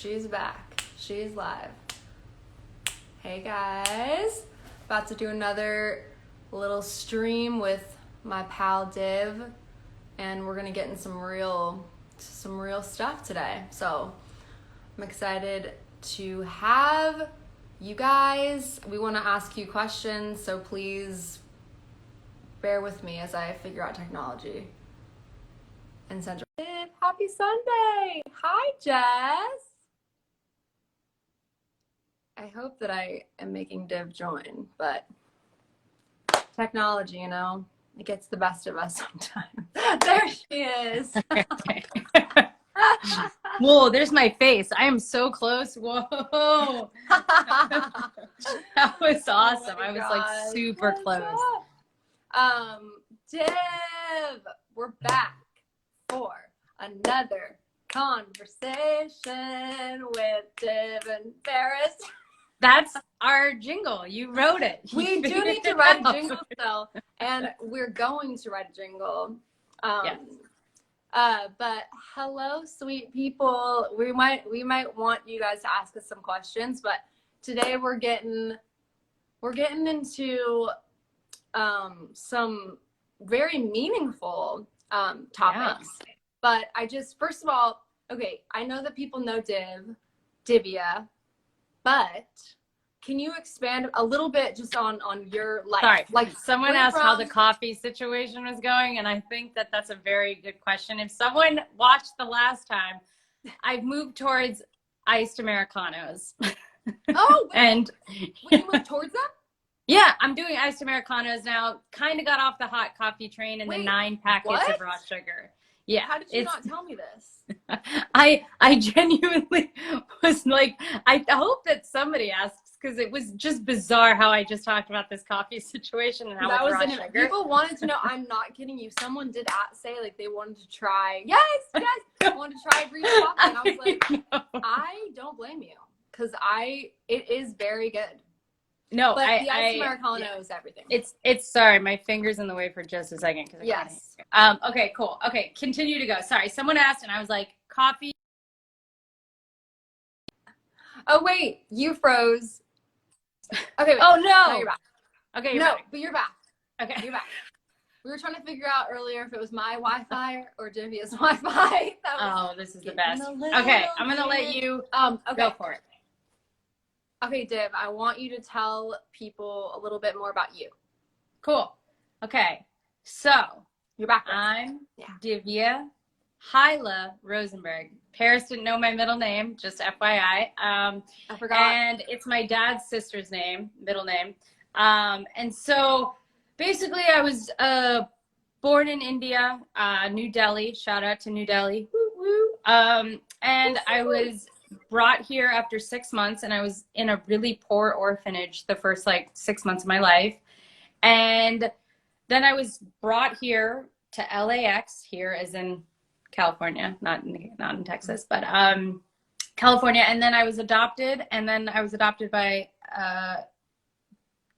She's back. She's live. Hey guys. About to do another little stream with my pal Div. And we're gonna get in some real stuff today. So I'm excited to have you guys. We wanna ask you questions, so please bear with me as I figure out technology. And send happy Sunday. Hi, Jess. I hope that I am making Div join, but technology, it gets the best of us sometimes. There she is. Whoa, there's my face. I am so close. Whoa. That was awesome. I was like super close. Div, we're back for another conversation with Div and Ferris. That's our jingle. You wrote it. We do need to write a jingle still, and we're going to write a jingle. Yes. But hello, sweet people. We might want you guys to ask us some questions, but today we're getting into some very meaningful topics. Yeah. But first of all, okay, I know that people know Divya, but can you expand a little bit just on your life? Sorry, like someone asked how the coffee situation was going, and I think that that's a very good question. If someone watched the last time, I've moved towards iced Americanos. Oh, wait. And you moved towards them? Yeah, I'm doing iced Americanos now. Kind of got off the hot coffee train and the 9 packets of raw sugar. Yeah. How did you not tell me this? I genuinely was like, I hope that somebody asks, because it was just bizarre how I just talked about this coffee situation and how that much was raw sugar. People wanted to know. I'm not kidding you. Someone did say like they wanted to try. Yes, wanted to try green coffee, and I was like, I don't blame you, because it is very good. No, but the iced Americano is everything. It's sorry, my finger's in the way for just a second. Yes. Okay, cool. Okay, continue to go. Sorry, someone asked and I was like, coffee. Oh, wait, you froze. Okay, wait. Oh, no. No, you're back. Okay, but you're back. Okay. You're back. We were trying to figure out earlier if it was my Wi-Fi or Divya's Wi-Fi. This is the best. Okay, I'm going to let you go for it. Okay, Div, I want you to tell people a little bit more about you. Cool. Okay, so you're back. I'm Divya Hyla Rosenberg. Paris didn't know my middle name, just FYI. I forgot. And it's my dad's sister's middle name. And so basically I was born in India, New Delhi. Shout out to New Delhi. Woo, woo. And I was brought here after 6 months, and I was in a really poor orphanage the first 6 months of my life. And then I was brought here to LAX, here as in California, not in Texas, but California. And then I was adopted, by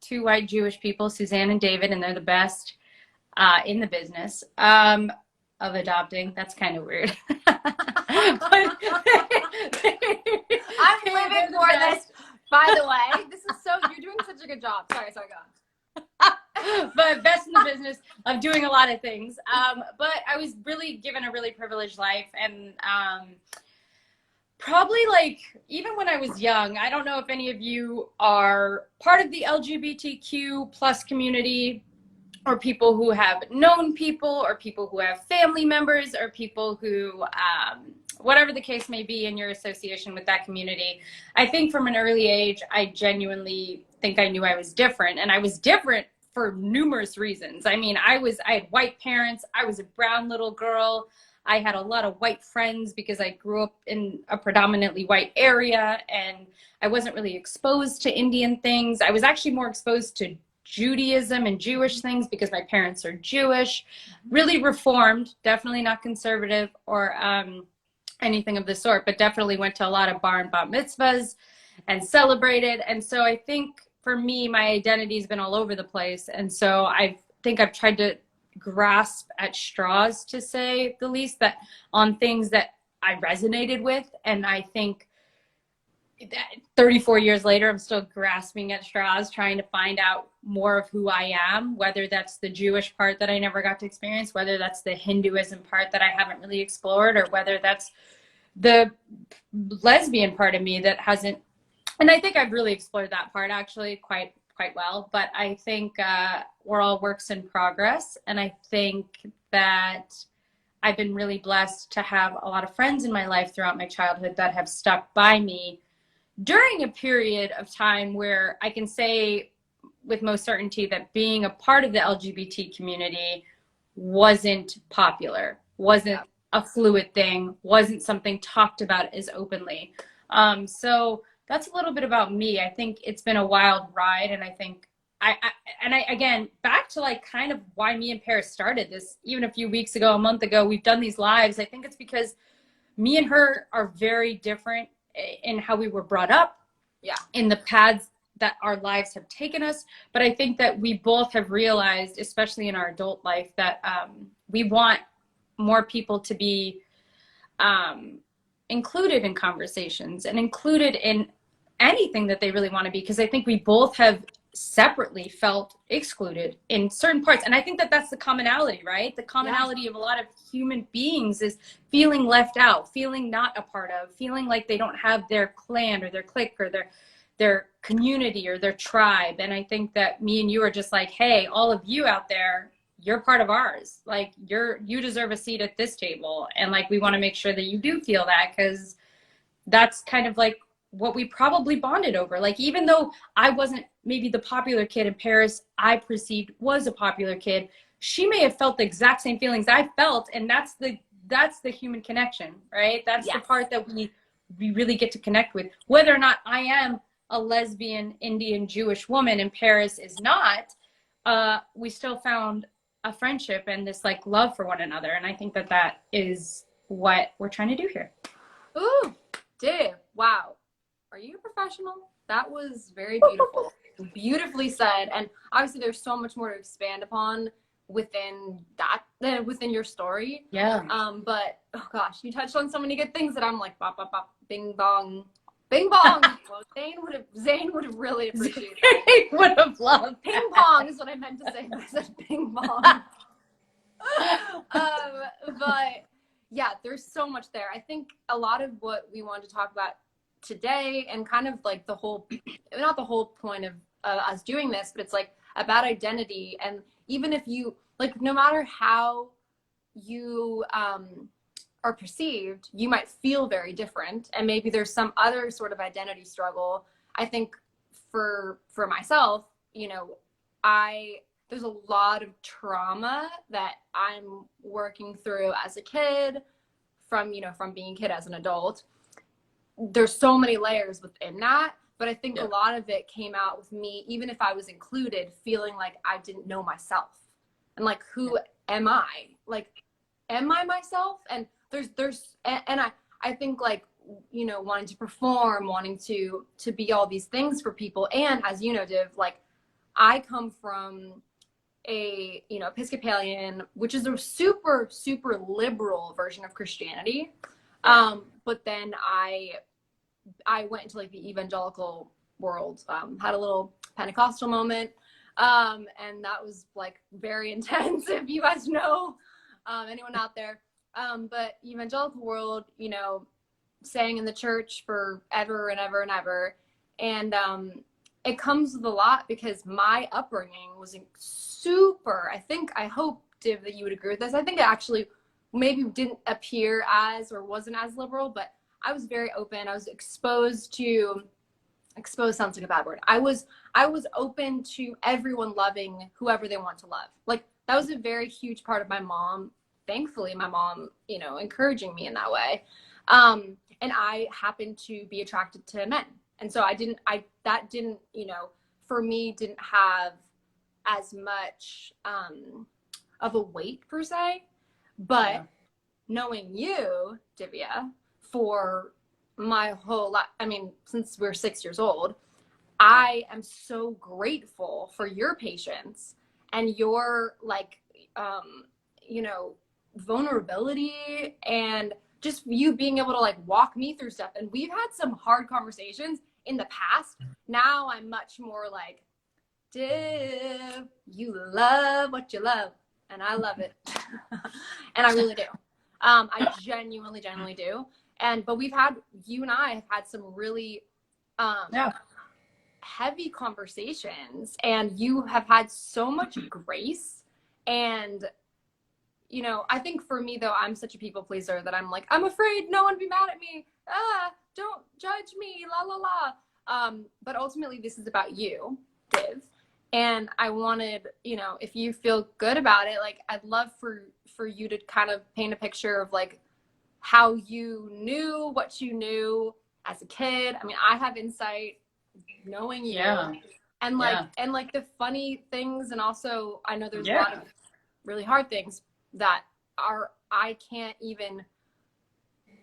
2 white Jewish people, Suzanne and David, and they're the best in the business of adopting. That's kind of weird. I'm living for this, by the way. You're doing such a good job. Sorry, go on. But best in the business of doing a lot of things. But I was really given a really privileged life, and probably even when I was young, I don't know if any of you are part of the LGBTQ plus community, or people who have known people, or people who have family members, or people who, whatever the case may be in your association with that community. I think from an early age, I genuinely think I knew I was different, and I was different for numerous reasons. I mean, I had white parents. I was a brown little girl. I had a lot of white friends because I grew up in a predominantly white area, and I wasn't really exposed to Indian things. I was actually more exposed to Judaism and Jewish things because my parents are Jewish, really reformed, definitely not conservative or anything of the sort, but definitely went to a lot of bar and bat mitzvahs and celebrated. And so I think for me, my identity has been all over the place. And so I think I've tried to grasp at straws, to say the least, that on things that I resonated with. And I think 34 years later, I'm still grasping at straws, trying to find out more of who I am, whether that's the Jewish part that I never got to experience, whether that's the Hinduism part that I haven't really explored, or whether that's the lesbian part of me that hasn't. And I think I've really explored that part actually quite well. But I think we're all works in progress. And I think that I've been really blessed to have a lot of friends in my life throughout my childhood that have stuck by me during a period of time where I can say with most certainty that being a part of the LGBT community wasn't popular, wasn't a fluid thing, wasn't something talked about as openly. So that's a little bit about me. I think it's been a wild ride, and I think I again, back to like kind of why me and Paris started this even a few weeks ago, a month ago, we've done these lives. I think it's because me and her are very different in how we were brought up, in the paths that our lives have taken us. But I think that we both have realized, especially in our adult life, that we want more people to be included in conversations and included in anything that they really want to be, because I think we both have separately felt excluded in certain parts. And I think that that's the commonality, right? The commonality of a lot of human beings is feeling left out, feeling not a part of, feeling like they don't have their clan or their clique or their community or their tribe. And I think that me and you are just like, hey, all of you out there, you're part of ours. Like you deserve a seat at this table. And like, we want to make sure that you do feel that, because that's kind of like what we probably bonded over. Like, even though I wasn't maybe the popular kid in Paris, I perceived was a popular kid, she may have felt the exact same feelings I felt. And that's the human connection, right? That's the part that we really get to connect with. Whether or not I am a lesbian Indian Jewish woman and Paris is not, we still found a friendship and this like love for one another. And I think that that is what we're trying to do here. Ooh, Div, wow. Are you a professional? That was very beautiful. Beautifully said. And obviously there's so much more to expand upon within that, within your story. Yeah. But oh gosh, you touched on so many good things that I'm like, bop, bop, bop, bing bong. Bing bong. Well, Zane would have really appreciated that. He would have loved Ping pong is what I meant to say. I said ping pong. But yeah, there's so much there. I think a lot of what we wanted to talk about today, and kind of like the whole, not the whole point of us doing this, but it's like about identity. And even if you, like, no matter how you are perceived, you might feel very different, and maybe there's some other sort of identity struggle. I think for myself, you know, there's a lot of trauma that I'm working through as a kid, from being a kid as an adult. There's so many layers within that, but I think a lot of it came out with me, even if I was included, feeling like I didn't know myself, and like, who am I? Like, am I myself? And I think, like, you know, wanting to perform, wanting to be all these things for people. And as you know, Div, like, I come from a, you know, Episcopalian, which is a super, super liberal version of Christianity. But then I went into like the evangelical world, had a little Pentecostal moment. And that was like very intense, if you guys know, anyone out there. But evangelical world, you know, sang in the church for ever and ever and ever. And it comes with a lot, because my upbringing was super, I hope, Div, that you would agree with this. I think it actually maybe didn't appear as, or wasn't as liberal, but I was very open. I was exposed sounds like a bad word. I was open to everyone loving whoever they want to love. Like, that was a very huge part of my mom. Thankfully, my mom, you know, encouraging me in that way. And I happened to be attracted to men. And so that didn't, you know, for me, didn't have as much of a weight per se. But knowing you, Divya, for my whole life, I mean, since we're 6 years old, I am so grateful for your patience and your, like, you know, vulnerability, and just you being able to like walk me through stuff. And we've had some hard conversations in the past. Now I'm much more like, Div, you love what you love, and I love it. And I really do. I genuinely do. But you and I have had some really heavy conversations, and you have had so much grace. And you know, I think for me though, I'm such a people pleaser that I'm like, I'm afraid no one will be mad at me. Don't judge me, la la la. But ultimately this is about you, Div. And I wanted, you know, if you feel good about it, like I'd love for you to kind of paint a picture of like how you knew what you knew as a kid. I mean, I have insight knowing you. And like the funny things, and also I know there's a lot of really hard things that I can't even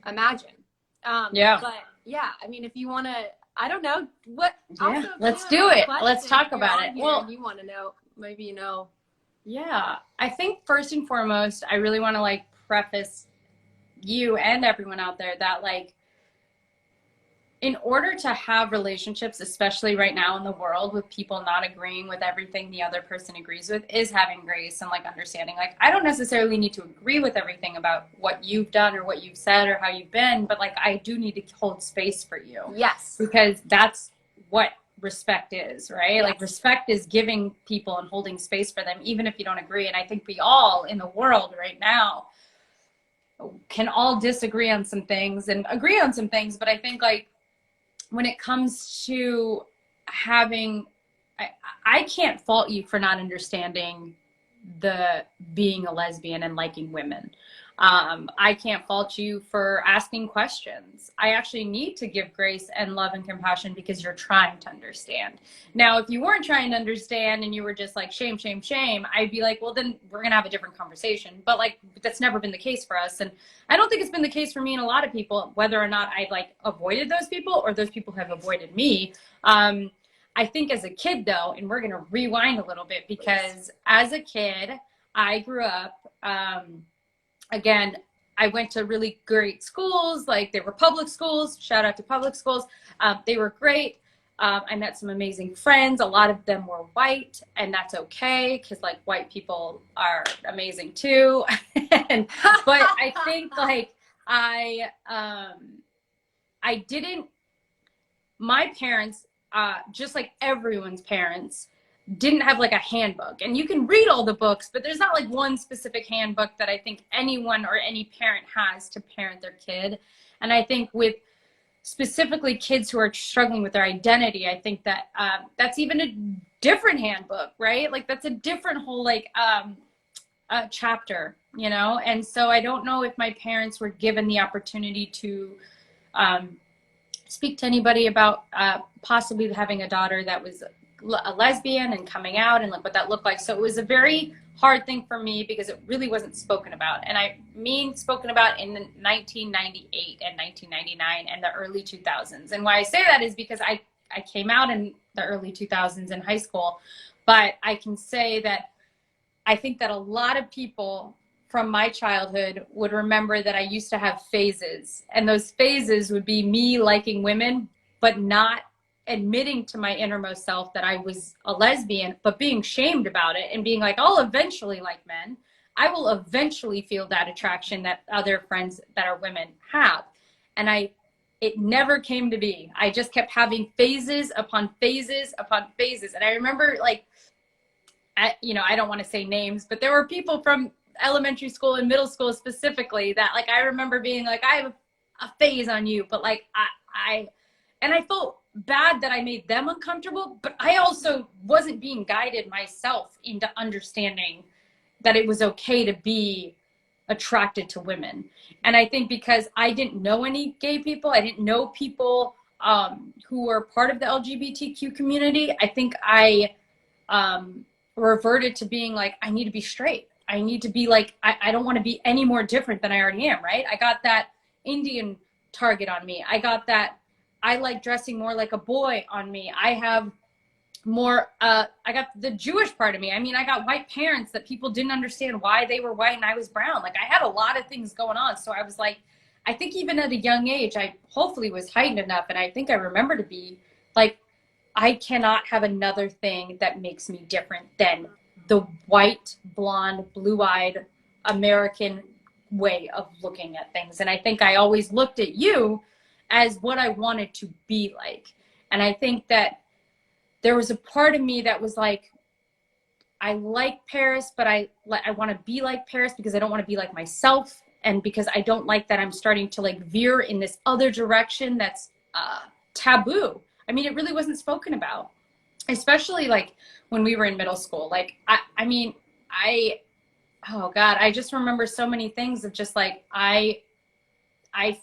imagine. But yeah, I mean, if you want to, I don't know what. Also, let's do it. Let's talk about it. Well, you want to know, maybe you know. Yeah, I think first and foremost, I really want to like preface you and everyone out there that like, in order to have relationships, especially right now in the world with people not agreeing with everything the other person agrees with, is having grace and like understanding. Like, I don't necessarily need to agree with everything about what you've done or what you've said or how you've been, but like, I do need to hold space for you. Yes. Because that's what respect is, right? Yes. Like respect is giving people and holding space for them, even if you don't agree. And I think we all in the world right now can all disagree on some things and agree on some things. But I think like, when it comes to having, I can't fault you for not understanding the being a lesbian and liking women. I can't fault you for asking questions. I actually need to give grace and love and compassion because you're trying to understand. Now, if you weren't trying to understand and you were just like, shame, shame, shame, I'd be like, well, then we're going to have a different conversation. But like, that's never been the case for us. And I don't think it's been the case for me and a lot of people, whether or not I've like avoided those people or those people have avoided me. I think as a kid though, and we're going to rewind a little bit because as a kid, I grew up, again, I went to really great schools, like they were public schools, shout out to public schools. They were great. I met some amazing friends. A lot of them were white, and that's okay because like white people are amazing too. But I think like my parents, just like everyone's parents, didn't have like a handbook. And you can read all the books, but there's not like one specific handbook that I think anyone or any parent has to parent their kid. And I think with specifically kids who are struggling with their identity, I think that that's even a different handbook, right? Like that's a different whole like chapter, you know? And so I don't know if my parents were given the opportunity to speak to anybody about possibly having a daughter that was a lesbian and coming out and like what that looked like. So it was a very hard thing for me because it really wasn't spoken about. And I mean spoken about in 1998 and 1999 and the early 2000s. And why I say that is because I came out in the early 2000s in high school, but I can say that I think that a lot of people from my childhood would remember that I used to have phases, and those phases would be me liking women, but not admitting to my innermost self that I was a lesbian, but being shamed about it and being like, I'll eventually like men. I will eventually feel that attraction that other friends that are women have. And it never came to be. I just kept having phases upon phases upon phases. And I remember like, I don't want to say names, but there were people from elementary school and middle school specifically that like, I remember being like, I have a phase on you, but like I felt bad that I made them uncomfortable, but I also wasn't being guided myself into understanding that it was okay to be attracted to women. And I think because I didn't know any gay people, I didn't know people who were part of the LGBTQ community, I think I reverted to being like, I need to be straight. I need to be like, I don't want to be any more different than I already am, right? I got that Indian target on me. I got that I like dressing more like a boy on me. I have more, I got the Jewish part of me. I mean, I got white parents that people didn't understand why they were white and I was brown. Like I had a lot of things going on. So I was like, I think even at a young age, I hopefully was heightened enough. And I think I remember to be like, I cannot have another thing that makes me different than the white, blonde, blue-eyed American way of looking at things. And I think I always looked at you as what I wanted to be like. And I think that there was a part of me that was like, I like Paris, but I want to be like Paris because I don't want to be like myself. And because I don't like that I'm starting to like veer in this other direction that's taboo. I mean, it really wasn't spoken about, especially like when we were in middle school. Like, oh God, I just remember so many things of just like, I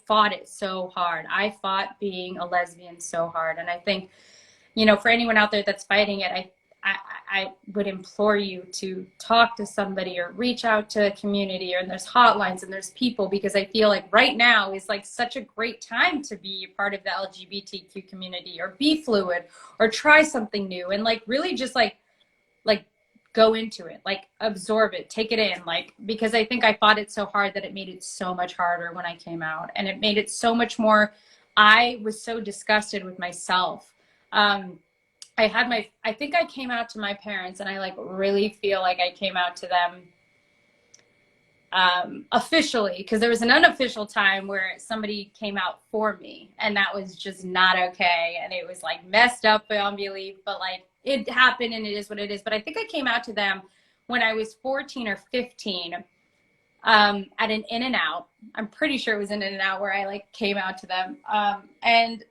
fought it so hard. I fought being a lesbian so hard. And I think, you know, for anyone out there that's fighting it, I would implore you to talk to somebody or reach out to a community, or there's hotlines and there's people, because I feel like right now is like such a great time to be a part of the LGBTQ community, or be fluid, or try something new, and like really just like go into it, like absorb it, take it in, like, because I think I fought it so hard that it made it so much harder when I came out, and it made it so much more, I was so disgusted with myself. I think I came out to my parents, and I like really feel like I came out to them officially, because there was an unofficial time where somebody came out for me, and that was just not okay. And it was like messed up beyond belief, but like it happened and it is what it is. But I think I came out to them when I was 14 or 15 at an In-N-Out. I'm pretty sure it was an In-N-Out where I like came out to them. And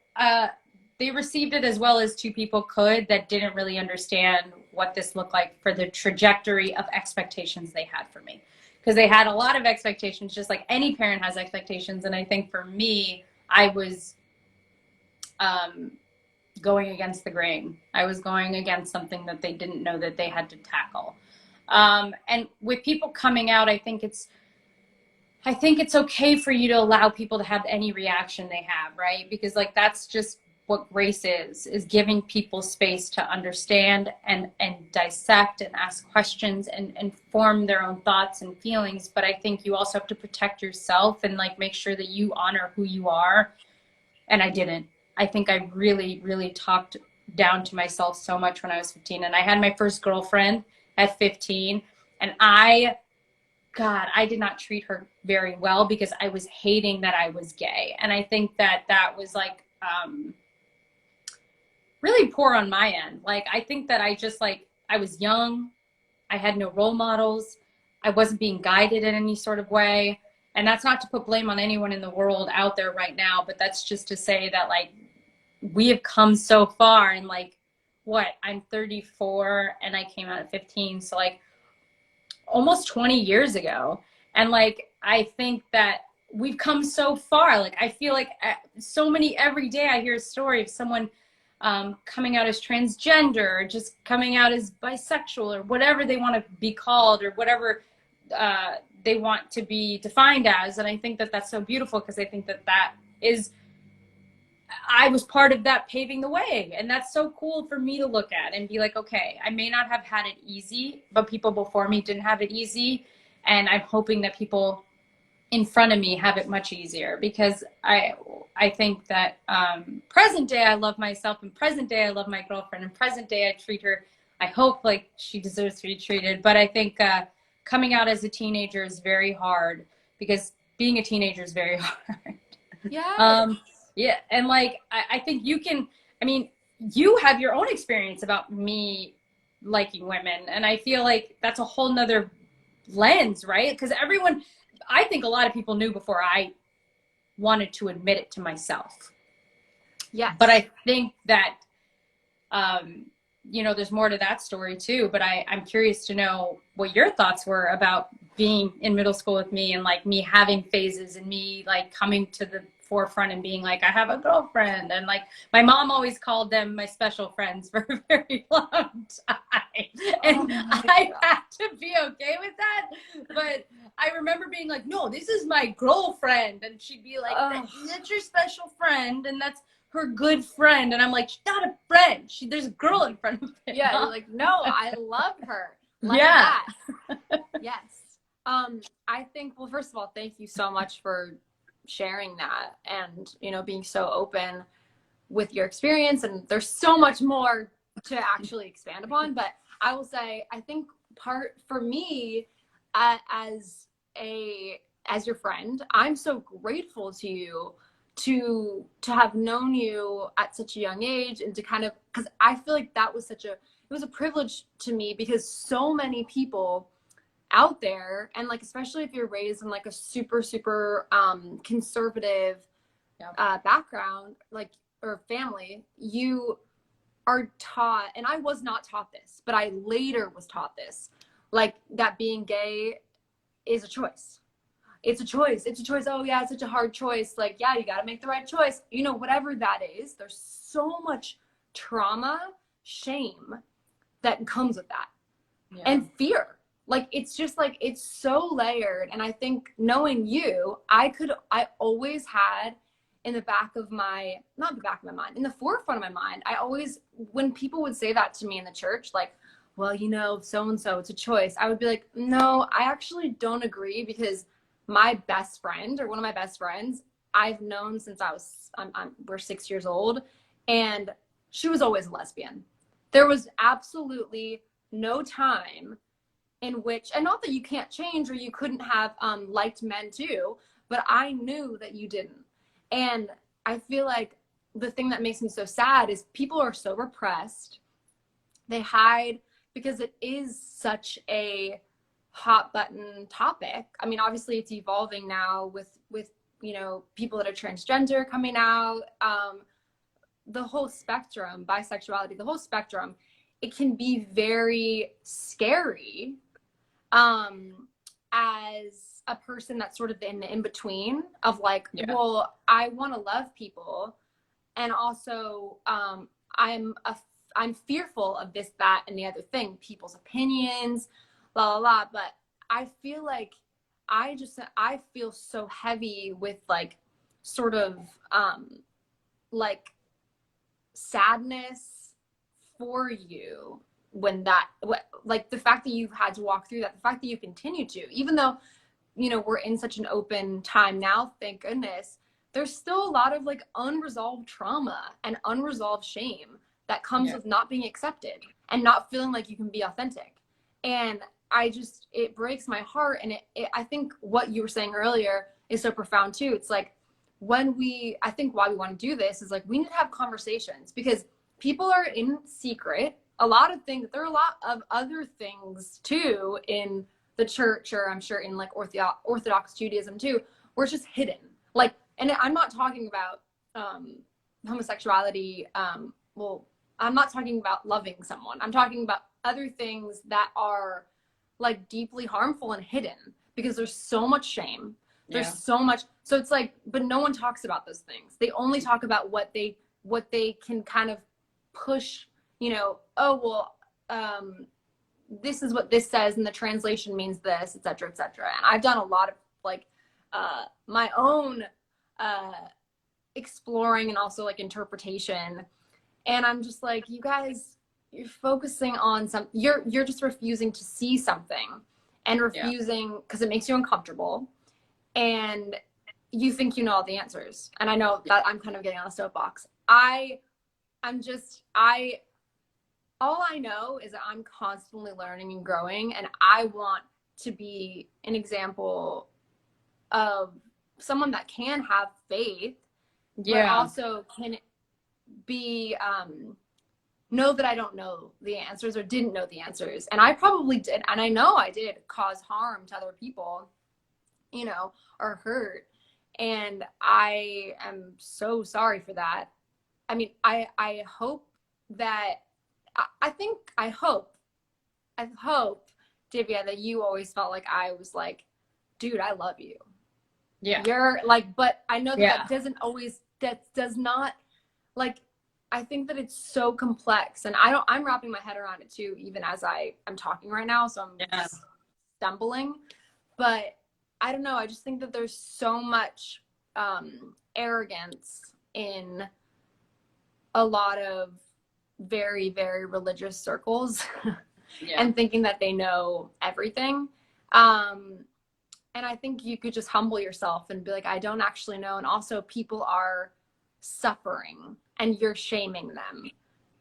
they received it as well as two people could that didn't really understand what this looked like for the trajectory of expectations they had for me. Because they had a lot of expectations, just like any parent has expectations. And I think for me, I was going against the grain. I was going against something that they didn't know that they had to tackle. And with people coming out, I think it's okay for you to allow people to have any reaction they have, right? Because like that's just what grace is giving people space to understand and dissect and ask questions and form their own thoughts and feelings. But I think you also have to protect yourself and like make sure that you honor who you are. And I didn't. I think I really, really talked down to myself so much when I was 15. And I had my first girlfriend at 15, and I did not treat her very well because I was hating that I was gay. And I think that was like, really poor on my end. Like, I think that I was young. I had no role models. I wasn't being guided in any sort of way. And that's not to put blame on anyone in the world out there right now, but that's just to say that like, we have come so far. And like, I'm 34 and I came out at 15. So like almost 20 years ago. And like, I think that we've come so far. Like, I feel like every day I hear a story of someone coming out as transgender, or just coming out as bisexual, or whatever they want to be called, or whatever they want to be defined as. And I think that that's so beautiful, because I think that I was part of that paving the way. And that's so cool for me to look at and be like, okay, I may not have had it easy, but people before me didn't have it easy. And I'm hoping that people in front of me have it much easier, because I think that present day I love myself, and present day I love my girlfriend, and present day I treat her, I hope, like she deserves to be treated. But I think coming out as a teenager is very hard, because being a teenager is very hard. Yeah. Yeah. And like, I think you have your own experience about me liking women. And I feel like that's a whole nother lens, right? Because I think a lot of people knew before I wanted to admit it to myself. Yeah. But I think that, there's more to that story too. But I'm curious to know what your thoughts were about being in middle school with me, and like me having phases, and me like coming to the forefront and being like, I have a girlfriend. And like, my mom always called them my special friends for a very long time. And I had to be okay with that. But I remember being like, no, this is my girlfriend. And she'd be like, that's your special friend. And that's her good friend. And I'm like, she's not a friend. There's a girl in front of it. Yeah. You're like, no, I love her. Like yeah. That. Yes. I think, well, first of all, thank you so much for sharing that and, you know, being so open with your experience. And there's so much more to actually expand upon. But I will say, I think part for me, as your friend, I'm so grateful to you to have known you at such a young age, and to kind of, because I feel like that was it was a privilege to me, because so many people out there, and like especially if you're raised in like a super conservative background, like, or family, you are taught, and I was not taught this, but I later was taught this, like that being gay is a choice. It's a choice. It's a choice. Oh yeah, it's such a hard choice. Like, yeah, you got to make the right choice. You know, whatever that is, there's so much trauma, shame that comes with that. Yeah. And fear. Like, it's just like, it's so layered. And I think knowing you, I always had in the back of my, not the back of my mind, in the forefront of my mind, I always, when people would say that to me in the church, like, well, you know, so-and-so, it's a choice, I would be like, no, I actually don't agree, because my best friend, or one of my best friends, I've known since we're 6 years old, and she was always a lesbian. There was absolutely no time in which, and not that you can't change or you couldn't have liked men too, but I knew that you didn't. And I feel like the thing that makes me so sad is people are so repressed. They hide, because it is such a hot button topic. I mean, obviously it's evolving now with you know, people that are transgender coming out, the whole spectrum, bisexuality, the whole spectrum. It can be very scary as a person that's sort of in between of like, well, I want to love people, and also I'm fearful of this, that, and the other thing, people's opinions, blah, blah, blah. But I feel like I feel so heavy with like sort of like sadness for you when like the fact that you've had to walk through that, the fact that you continue to, even though, you know, we're in such an open time now, thank goodness, there's still a lot of like unresolved trauma and unresolved shame that comes with not being accepted and not feeling like you can be authentic. And it breaks my heart. And I think what you were saying earlier is so profound too. It's like, I think why we want to do this is like, we need to have conversations, because people are in secret. A lot of things, there are a lot of other things too in the church, or I'm sure in like Orthodox Judaism too, where it's just hidden. Like, and I'm not talking about homosexuality. Well, I'm not talking about loving someone. I'm talking about other things that are like deeply harmful and hidden, because there's so much shame. There's so much. So it's like, but no one talks about those things. They only talk about what they can kind of push, you know, oh, well, this is what this says and the translation means this, et cetera, et cetera. And I've done a lot of like my own exploring and also like interpretation. And I'm just like, you guys, you're focusing on you're just refusing to see something, and refusing because it makes you uncomfortable, and you think you know all the answers. And I know that I'm kind of getting on a soapbox. All I know is that I'm constantly learning and growing, and I want to be an example of someone that can have faith, but also can be know that I don't know the answers or didn't know the answers. And I probably did, and I know I did cause harm to other people, you know, or hurt. And I am so sorry for that. I mean, I hope that I hope, Divya, that you always felt like I was like, dude, I love you. Yeah. You're like, but I know that that does not, like, I think that it's so complex, and I'm wrapping my head around it too, even as I'm talking right now. So I'm stumbling, but I don't know. I just think that there's so much arrogance in a lot of very, very religious circles and thinking that they know everything. And I think you could just humble yourself and be like, I don't actually know. And also, people are suffering and you're shaming them.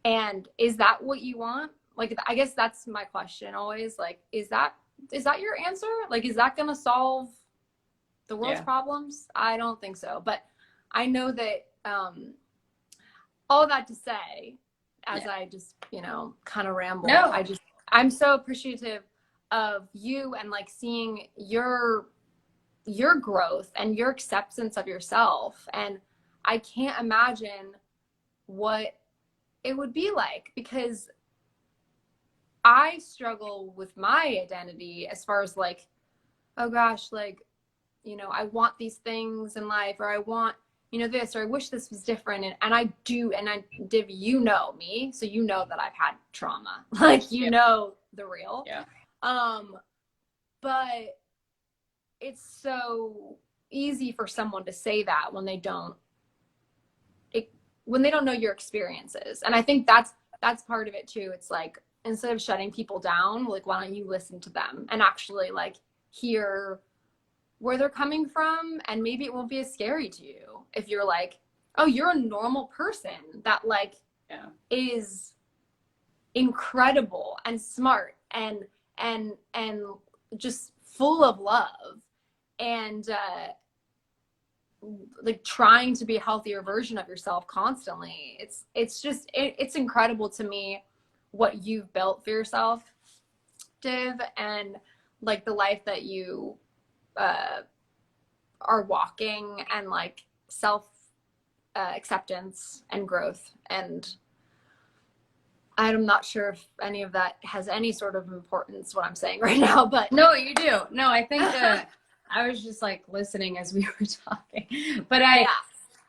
And is that what you want? Like, I guess that's my question always. Like, is that your answer? Like, is that going to solve the world's problems? I don't think so. But I know that all that to say, as I just, kind of ramble, I'm so appreciative of you and like seeing your growth and your acceptance of yourself. And I can't imagine what it would be like, because I struggle with my identity as far as like, oh gosh, like, I want these things in life, or I want, this, or I wish this was different. And I do. And Div, me, so that I've had trauma, like, the real. Yeah. But it's so easy for someone to say that when they don't know your experiences. And I think that's part of it too. It's like, instead of shutting people down, like, why don't you listen to them and actually like hear where they're coming from? And maybe it won't be as scary to you if you're like, oh, you're a normal person that like is incredible and smart and just full of love, and like trying to be a healthier version of yourself constantly. It's incredible to me what you've built for yourself, Div, and like the life that you are walking, and like self acceptance and growth. And I'm not sure if any of that has any sort of importance, what I'm saying right now, but no, you do. No, I think I was just like listening as we were talking, but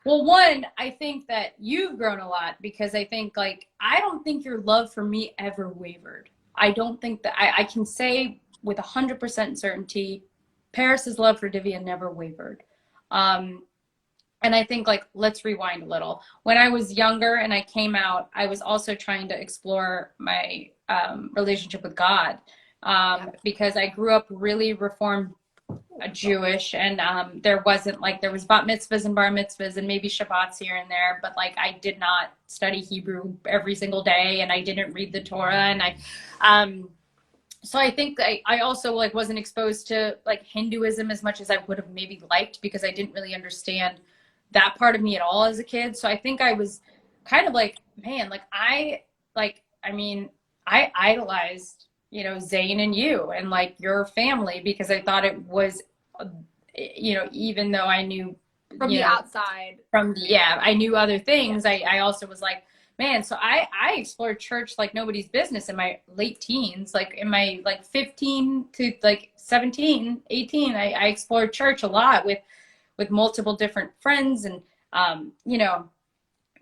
well, one, I think that you've grown a lot, because I think like, I don't think your love for me ever wavered. I don't think that I can say with 100% certainty, Paris's love for Divya never wavered. And I think like, let's rewind a little. When I was younger and I came out, I was also trying to explore my relationship with God, because I grew up really Reformed Jewish, and there was bat mitzvahs and bar mitzvahs and maybe Shabbats here and there, but like, I did not study Hebrew every single day, and I didn't read the Torah, and so I think I also like wasn't exposed to like Hinduism as much as I would have maybe liked, because I didn't really understand that part of me at all as a kid. So I think I was kind of like, man, like I idolized, Zane and you and like your family, because I thought it was, even though I knew from the outside, I knew other things. I also was like, man, so I explored church like nobody's business in my late teens, like in my like 15 to like 17, 18, I explored church a lot with multiple different friends. And,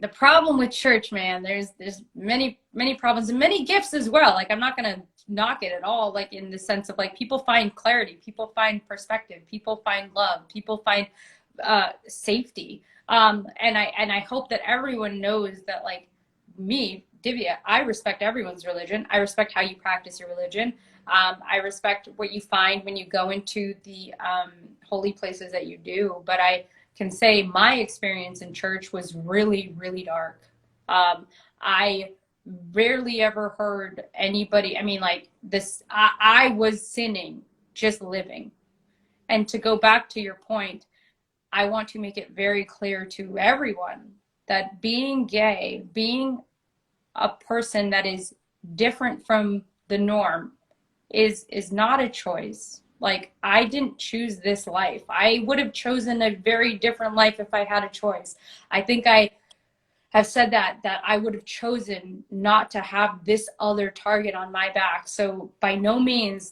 the problem with church, man, there's many problems and many gifts as well. Like, I'm not going to knock it at all. Like, in the sense of like, people find clarity, people find perspective, people find love, people find safety. And I hope that everyone knows that, like, me, Divya, I respect everyone's religion. I respect how you practice your religion. I respect what you find when you go into the holy places that you do. But I can say my experience in church was really, really dark. I rarely ever heard anybody, I was sinning, just living. And to go back to your point, I want to make it very clear to everyone that being gay, being a person that is different from the norm, is not a choice. Like, I didn't choose this life. I would have chosen a very different life if I had a choice. I think I have said that I would have chosen not to have this other target on my back. So by no means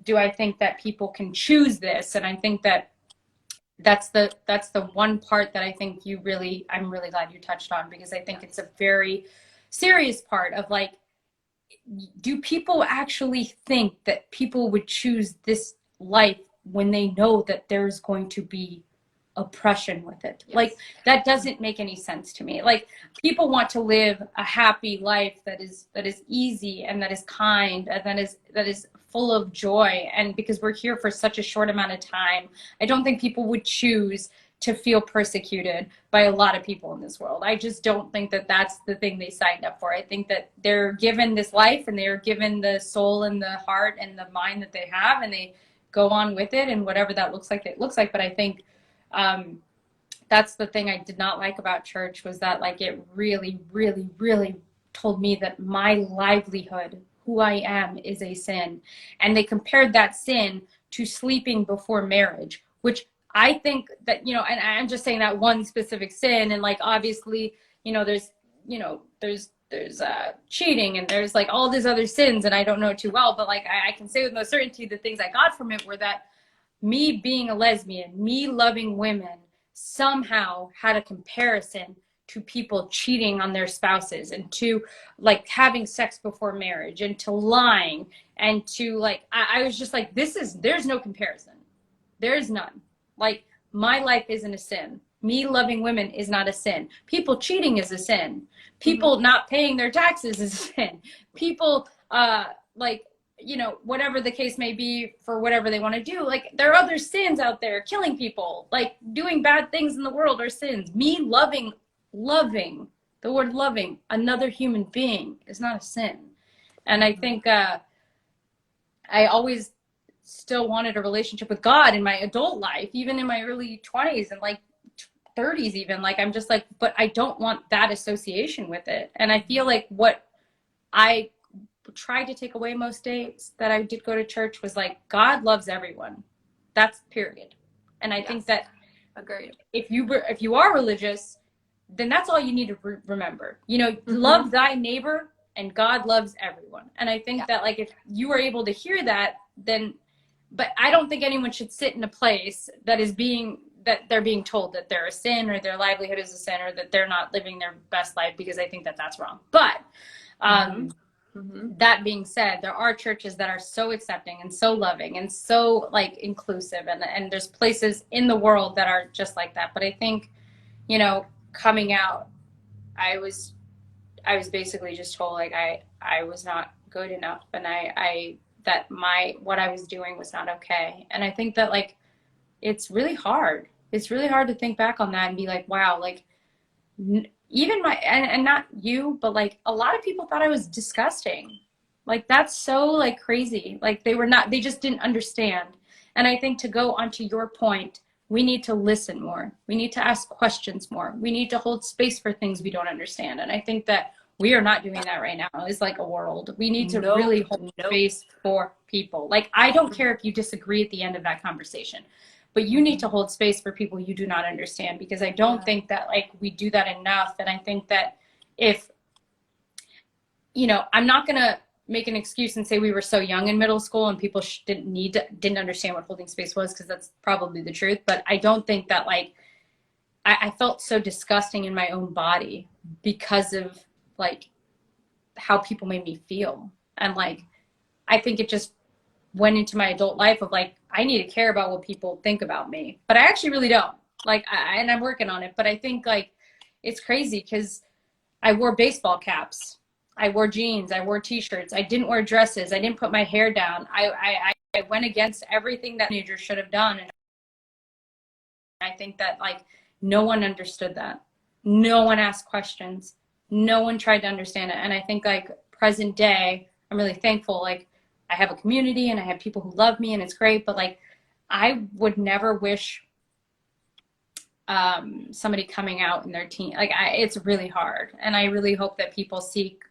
do I think that people can choose this. And I think that's the one part that I think I'm really glad you touched on, because I think it's a very serious part of like, do people actually think that people would choose this life when they know that there's going to be oppression with it. Yes. Like, that doesn't make any sense to me. Like, people want to live a happy life that is easy and that is kind and that is full of joy. And because we're here for such a short amount of time, I don't think people would choose to feel persecuted by a lot of people in this world. I just don't think that that's the thing they signed up for. I think that they're given this life and they are given the soul and the heart and the mind that they have, and they go on with it, and whatever that looks like, it looks like. But I think that's the thing I did not like about church, was that like it really, really, really told me that my livelihood, who I am, is a sin. And they compared that sin to sleeping before marriage, which I think that, you know, and I'm just saying that one specific sin, and like obviously, you know, there's cheating and there's like all these other sins, and I don't know too well, but like I can say with no certainty the things I got from it were that me being a lesbian, me loving women, somehow had a comparison to people cheating on their spouses, and to like having sex before marriage, and to lying, and to like I was just like, there's no comparison. There's none. Like, my life isn't a sin. Me loving women is not a sin. People cheating is a sin. People not paying their taxes is a sin. People like, you know, whatever the case may be for whatever they want to do, like there are other sins out there. Killing people, like doing bad things in the world are sins. Me loving, the word loving another human being is not a sin. And I think I always still wanted a relationship with God in my adult life, even in my early 20s and like 30s even. Like, I'm just like, but I don't want that association with it. And I feel like what I tried to take away most days that I did go to church was like, God loves everyone. That's period. And I think that agreed. If you are religious, then that's all you need to remember. You know, love thy neighbor and God loves everyone. And I think that like if you were able to hear that, then, but I don't think anyone should sit in a place that they're being told that they're a sin, or their livelihood is a sin, or that they're not living their best life, because I think that that's wrong. But that being said, there are churches that are so accepting and so loving and so like inclusive, and there's places in the world that are just like that. But I think, you know, coming out, I was basically just told like I was not good enough, and that what I was doing was not okay. And I think that like it's really hard. It's really hard to think back on that and be like, wow, like even and not you, but like a lot of people thought I was disgusting. Like, that's so like crazy. Like, they just didn't understand. And I think, to go onto your point, we need to listen more. We need to ask questions more. We need to hold space for things we don't understand. And I think that we are not doing that right now. It's like a world. We need to really hold space for people. Like, I don't care if you disagree at the end of that conversation, but you need to hold space for people you do not understand, because I don't think that like we do that enough. And I think that if, you know, I'm not going to make an excuse and say we were so young in middle school and people didn't understand what holding space was, because that's probably the truth. But I don't think that like I felt so disgusting in my own body because of like how people made me feel. And like I think it just went into my adult life of like, I need to care about what people think about me, but I actually really don't. Like, and I'm working on it. But I think like it's crazy because I wore baseball caps, I wore jeans, I wore t-shirts, I didn't wear dresses, I didn't put my hair down. I went against everything that teenagers should have done. And I think that like no one understood that. No one asked questions. No one tried to understand it. And I think like present day, I'm really thankful. Like, I have a community and I have people who love me, and it's great. But like, I would never wish somebody coming out in their teen, like it's really hard. And I really hope that people seek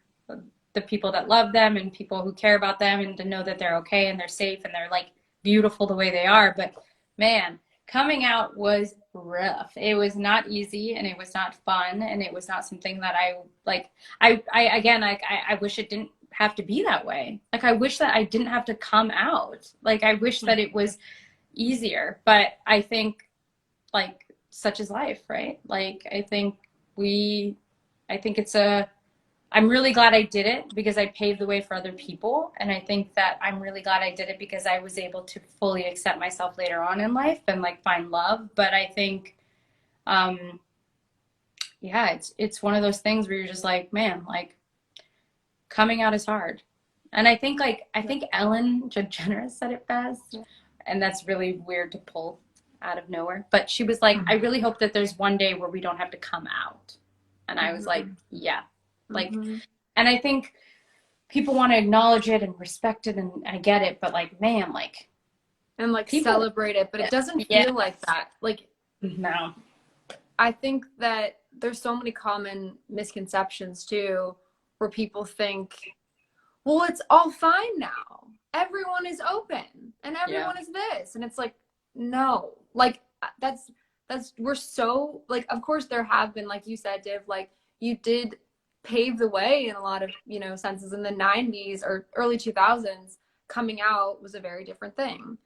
the people that love them and people who care about them, and to know that they're okay and they're safe and they're like beautiful the way they are. But man, coming out was rough. It was not easy, and it was not fun, and it was not something that I like. I wish it didn't have to be that way. Like, I wish that I didn't have to come out. Like, I wish that it was easier. But I think like such is life, right? Like, I think I'm really glad I did it, because I paved the way for other people. And I think that I'm really glad I did it because I was able to fully accept myself later on in life and like find love. But I think Um, yeah, it's one of those things where you're just like, man, like coming out is hard. And I think Ellen DeGeneres said it best, and that's really weird to pull out of nowhere. But she was like, I really hope that there's one day where we don't have to come out. And I was like, yeah. Like, and I think people want to acknowledge it and respect it, and I get it, but like, man, like, and like people celebrate it, but it doesn't feel like that. Like, no. I think that there's so many common misconceptions too, where people think, well, it's all fine now. Everyone is open and everyone is this. And it's like, no, like that's, we're so like, of course there have been, like you said, Div, like you did pave the way in a lot of, you know, senses in the 90s or early 2000s. Coming out was a very different thing.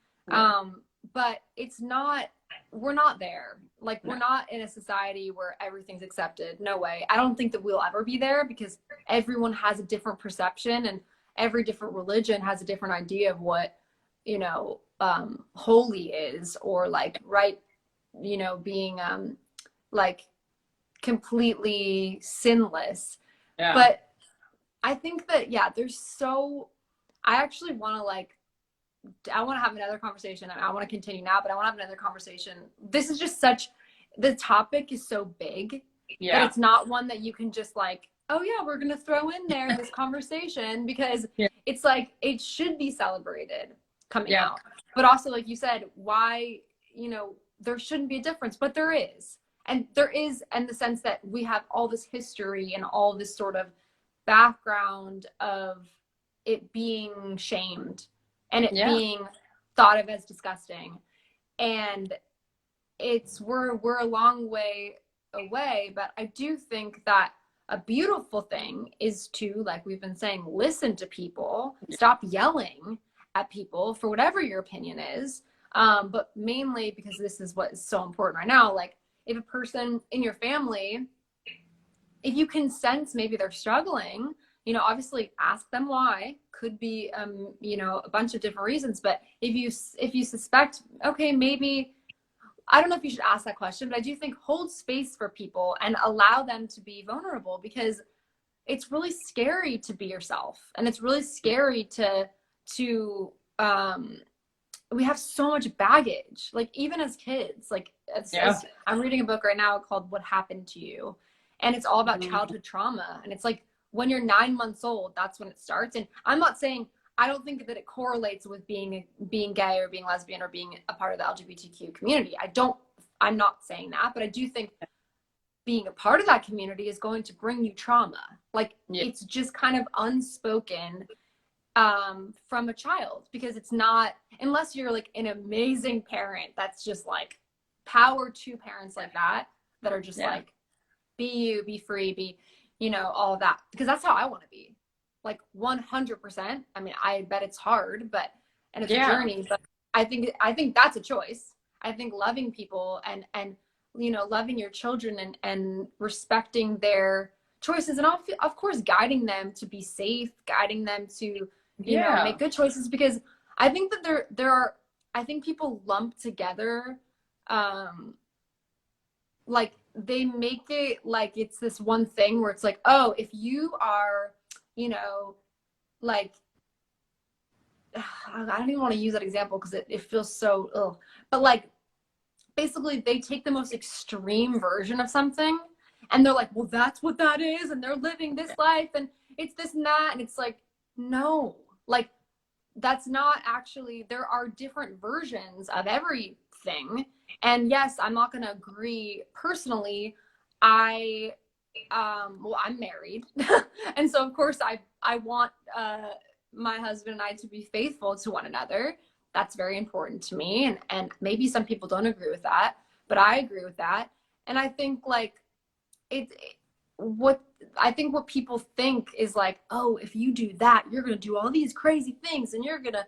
But it's not, we're not there. Like, we're not in a society where everything's accepted. No way. I don't think that we'll ever be there, because everyone has a different perception, and every different religion has a different idea of what, you know, holy is, or like, right, you know, being like completely sinless. But I think that, there's so, I actually want to like, I want to have another conversation. I want to continue now, but I want to have another conversation. This is just such, the topic is so big that it's not one that you can just like, oh yeah, we're going to throw in there this conversation, because it's like, it should be celebrated coming out. But also, like you said, why, you know, there shouldn't be a difference, but there is. And there is, in the sense that we have all this history and all this sort of background of it being shamed and it being thought of as disgusting. And it's, we're a long way away, but I do think that a beautiful thing is to, like we've been saying, listen to people, stop yelling at people for whatever your opinion is. But mainly because this is what is so important right now. Like, if a person in your family, if you can sense maybe they're struggling, you know, obviously ask them why. Could be, you know, a bunch of different reasons. But if you suspect, okay, maybe, I don't know if you should ask that question, but I do think hold space for people and allow them to be vulnerable, because it's really scary to be yourself, and it's really scary to we have so much baggage, like even as kids, like I'm reading a book right now called What Happened to You, and it's all about childhood trauma. And it's like, when you're 9 months old, that's when it starts. And I'm not saying, I don't think that it correlates with being gay or being lesbian or being a part of the LGBTQ community. I'm not saying that, but I do think being a part of that community is going to bring you trauma. Like, it's just kind of unspoken from a child, because it's not, unless you're like an amazing parent that's just like, power to parents like that are just like, be you, be free, be, you know, all of that, because that's how I want to be, like 100%. I mean, I bet it's hard, and it's a journey, but I think that's a choice. I think loving people and you know, loving your children and respecting their choices, and of course guiding them to be safe, guiding them to, you know, make good choices, because I think that there are, I think people lump together, like they make it like it's this one thing where it's like, oh, if you are, you know, like, I don't even want to use that example because it feels so ugh. But like, basically they take the most extreme version of something and they're like, well, that's what that is, and they're living this life and it's this and that, and it's like, no, like, that's not actually, there are different versions of everything. And yes, I'm not going to agree personally. Well, I'm married. And so of course I want my husband and I to be faithful to one another. That's very important to me. And maybe some people don't agree with that, but I agree with that. And I think like what people think is like, oh, if you do that, you're going to do all these crazy things and you're going to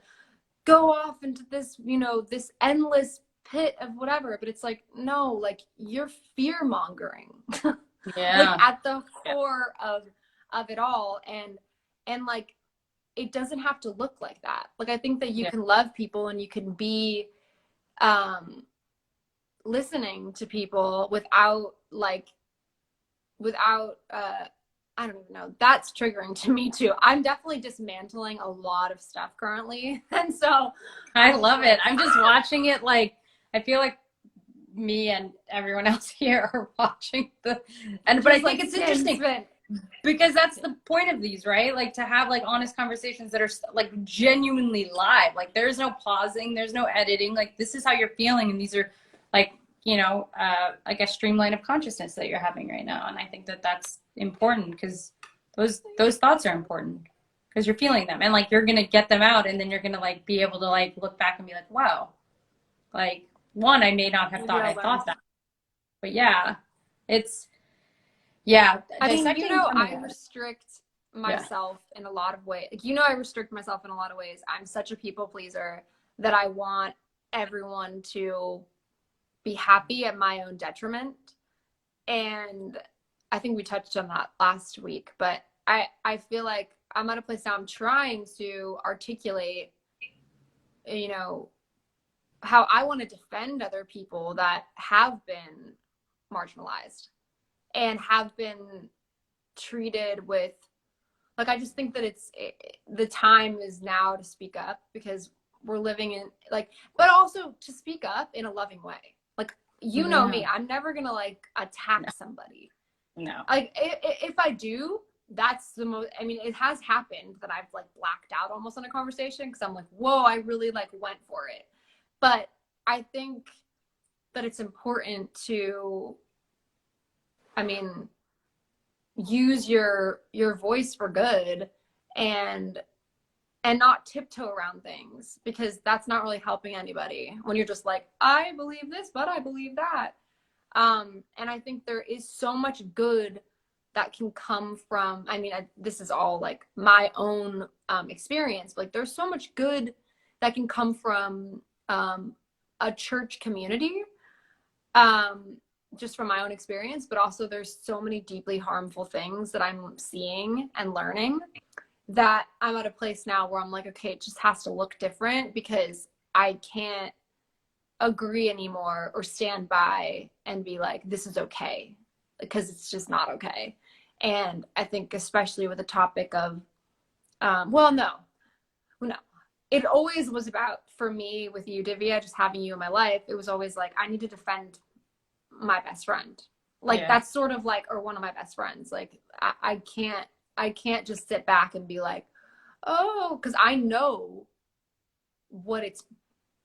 go off into this, you know, this endless pit of whatever. But it's like, no, like, you're fear mongering. Like at the core of it all. And like, it doesn't have to look like that. Like, I think that you can love people and you can be listening to people without like, without, I don't even know. That's triggering to me too. I'm definitely dismantling a lot of stuff currently. And so I love it. I'm just watching it. Like, I feel like me and everyone else here are watching but I think it's interesting because that's the point of these, right? Like to have like honest conversations that are like genuinely live. Like there's no pausing, there's no editing. Like this is how you're feeling. And these are like, you know, like a streamline of consciousness that you're having right now. And I think that that's important because those thoughts are important because you're feeling them and like you're going to get them out and then you're going to like be able to like look back and be like, wow, like one, I may not have thought I thought that, but yeah, it's, yeah. I mean, you know, I restrict myself in a lot of ways. Like, you know, I restrict myself in a lot of ways. I'm such a people pleaser that I want everyone to be happy at my own detriment. And I think we touched on that last week, but I feel like I'm at a place now I'm trying to articulate, you know, how I want to defend other people that have been marginalized and have been treated with, like, I just think that the time is now to speak up because we're living in like, but also to speak up in a loving way. Like, you know me, I'm never going to like attack somebody. No. Like if I do, that's the most, I mean, it has happened that I've like blacked out almost on a conversation because I'm like, whoa, I really like went for it. But I think that it's important to, I mean, use your voice for good and not tiptoe around things because that's not really helping anybody when you're just like, I believe this, but I believe that. And I think there is so much good that can come from, I mean, this is all like my own experience, but like there's so much good that can come from a church community, just from my own experience, but also there's so many deeply harmful things that I'm seeing and learning that I'm at a place now where I'm like, okay, it just has to look different because I can't agree anymore or stand by and be like, this is okay, because it's just not okay. And I think especially with the topic of, well, no, it always was about, for me with you, Divya, just having you in my life, it was always like, I need to defend my best friend. Like that's sort of like, or one of my best friends. Like I can't just sit back and be like, oh, because I know what it's,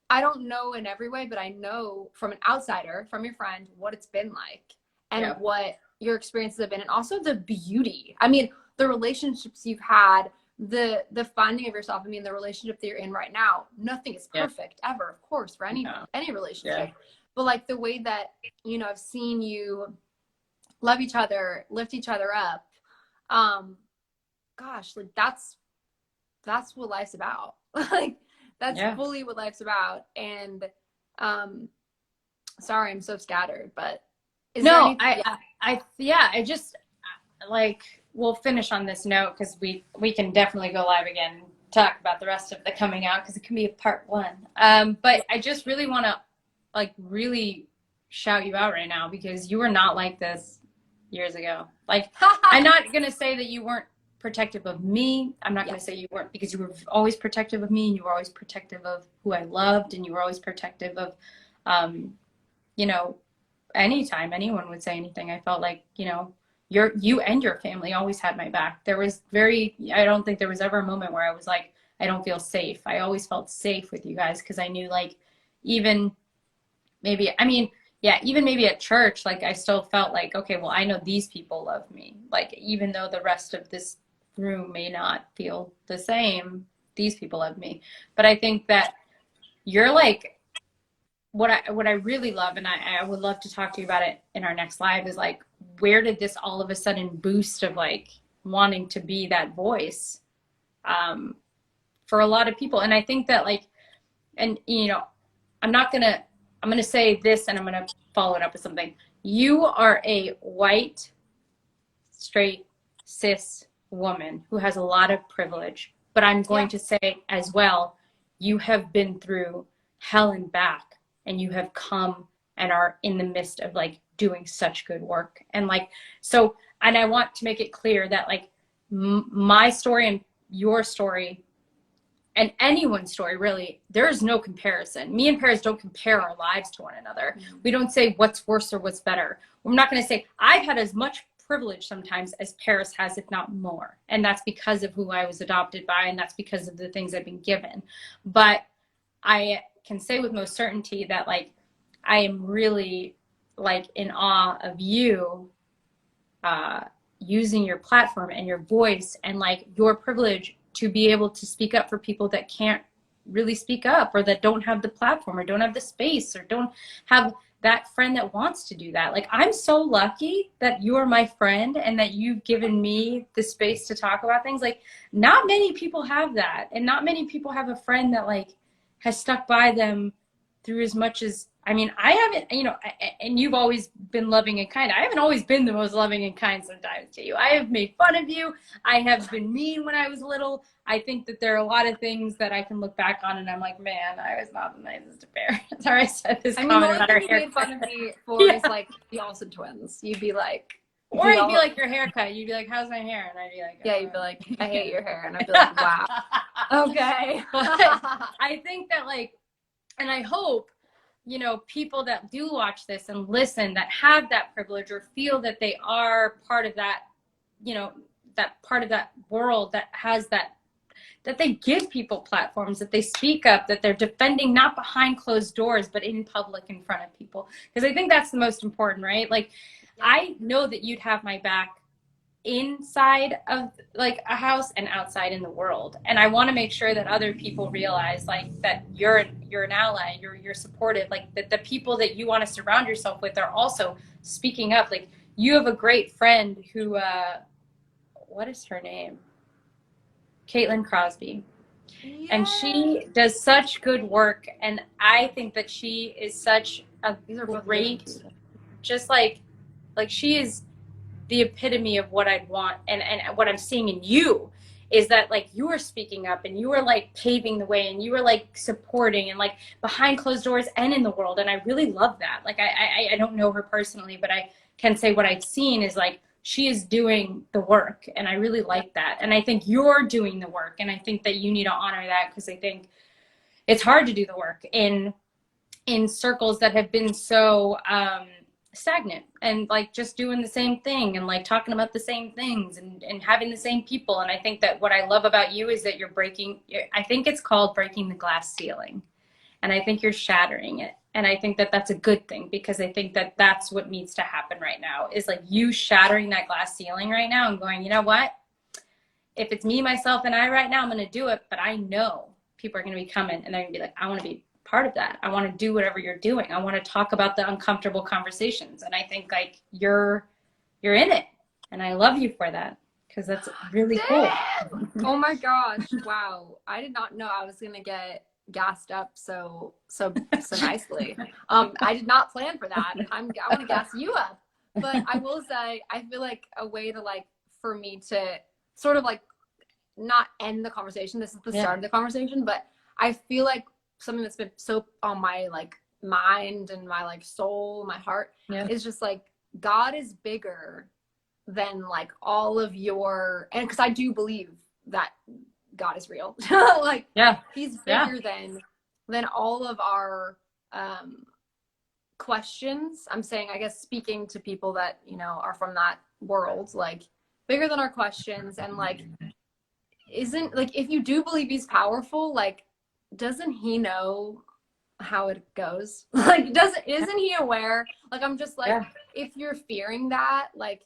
I don't know in every way, but I know from an outsider, from your friend, what it's been like and what your experiences have been. And also the beauty. I mean, the relationships you've had, the finding of yourself. I mean, the relationship that you're in right now, nothing is perfect ever, of course, for any relationship. Yeah. But like the way that, you know, I've seen you love each other, lift each other up. Gosh, like that's what life's about. Like that's fully what life's about. And sorry, I'm so scattered, but I just like, we'll finish on this note because we can definitely go live again and talk about the rest of the coming out because it can be a part one. But I just really want to like really shout you out right now because you were not like this years ago. Like, I'm not going to say that you weren't protective of me. I'm not going to say you weren't, because you were always protective of me and you were always protective of who I loved and you were always protective of, you know, anytime anyone would say anything, I felt like, you know, you and your family always had my back. I don't think there was ever a moment where I was like, I don't feel safe. I always felt safe with you guys because I knew like even maybe at church, like I still felt like, okay, well, I know these people love me. Like, even though the rest of this room may not feel the same, these people love me. But I think that you're like, what I really love, and I would love to talk to you about it in our next live, is like, where did this all of a sudden boost of like wanting to be that voice for a lot of people? And I think that like, and you know, I'm going to say this and I'm going to follow it up with something. You are a white, straight, cis woman who has a lot of privilege. But I'm going to say as well, you have been through hell and back and you have come and are in the midst of like doing such good work. And like, so, and I want to make it clear that like my story and your story and anyone's story, really, there is no comparison. Me and Paris don't compare our lives to one another. We don't say what's worse or what's better. I'm not going to say I've had as much privilege sometimes as Paris has, if not more. And that's because of who I was adopted by, and that's because of the things I've been given. But I can say with most certainty that like I am really like in awe of you using your platform and your voice and like your privilege to be able to speak up for people that can't really speak up, or that don't have the platform, or don't have the space, or don't have that friend that wants to do that. Like, I'm so lucky that you are my friend and that you've given me the space to talk about things. Like, not many people have that, and not many people have a friend that like has stuck by them through as much as, I mean, I haven't, you know, and you've always been loving and kind. I haven't always been the most loving and kind sometimes to you. I have made fun of you. I have been mean when I was little. I think that there are a lot of things that I can look back on and I'm like, man, I was not the nicest to Bear. Sorry I said this comment about her haircut. You made fun of me for is like the Olsen twins. You'd be like, or you'd be like, your haircut. You'd be like, how's my hair? And I'd be like, yeah, you'd be like, I hate your hair. And I'd be like, wow. Okay. I think that like, and I hope, you know, people that do watch this and listen that have that privilege or feel that they are part of that, you know, that part of that world that has that they give people platforms, that they speak up, that they're defending not behind closed doors, but in public in front of people. Because I think that's the most important, right? Like, yeah. I know that you'd have my back inside of like a house and outside in the world. And I want to make sure that other people realize like that you're an ally, you're supportive, like that the people that you want to surround yourself with are also speaking up. Like, you have a great friend who, what is her name? Caitlin Crosby. Yes. And she does such good work. And I think that she is such a great, just like she is the epitome of what I'd want. And what I'm seeing in you is that like you are speaking up and you are like paving the way and you are like supporting and like behind closed doors and in the world. And I really love that. Like I don't know her personally, but I can say what I've seen is like she is doing the work, and I really like that. And I think you're doing the work, and I think that you need to honor that, because I think it's hard to do the work in circles that have been so stagnant and like just doing the same thing and like talking about the same things and having the same people. And I think that what I love about you is that I think it's called breaking the glass ceiling, and I think you're shattering it. And I think that that's a good thing, because I think that that's what needs to happen right now, is like you shattering that glass ceiling right now and going, you know what? If it's me, myself, and I right now, I'm going to do it. But I know people are going to be coming and they're going to be like, I want to be part of that. I want to do whatever you're doing. I want to talk about the uncomfortable conversations. And I think like you're in it. And I love you for that, because that's really cool. Oh my gosh. Wow. I did not know I was going to get gassed up so nicely. I did not plan for that. I want to gas you up, but I will say I feel like a way to like for me to sort of like not end the conversation. This is the start of the conversation, but I feel like something that's been so on my like mind and my like soul, my heart is just like God is bigger than like all of your, and because I do believe that God is real. Like, he's bigger than all of our questions. I'm saying, I guess, speaking to people that, you know, are from that world, like bigger than our questions. And like, isn't like, if you do believe he's powerful, like, doesn't he know how it goes? Like, isn't he aware? Like, I'm just like, if you're fearing that, like,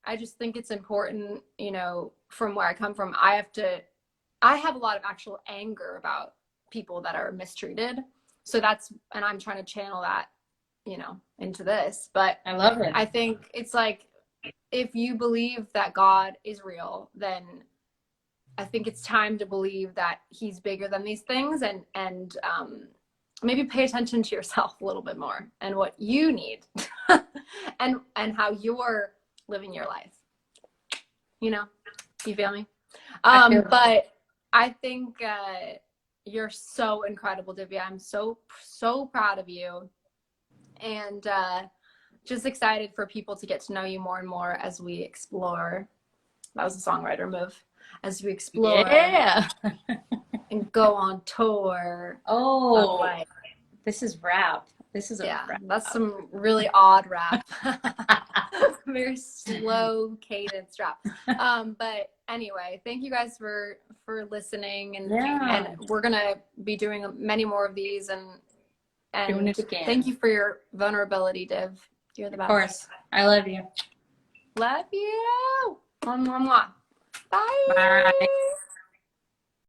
I just think it's important, you know, from where I come from, I have a lot of actual anger about people that are mistreated. So and I'm trying to channel that, you know, into this. But I love it. I think it's like, if you believe that God is real, then I think it's time to believe that he's bigger than these things, and maybe pay attention to yourself a little bit more and what you need and how you're living your life. You know, you feel me? But I think you're so incredible, Divya. I'm so proud of you. And just excited for people to get to know you more and more as we explore. That was a songwriter move. As we explore and go on tour. Oh, Like, this is rap. This is a rap. That's some really odd rap. Very slow cadence rap. But anyway, thank you guys for listening, and we're gonna be doing many more of these, and doing it again. Thank you for your vulnerability, Div. You're the best. Of course. I love you. Love you. Mwah, mwah, mwah. Bye. Bye.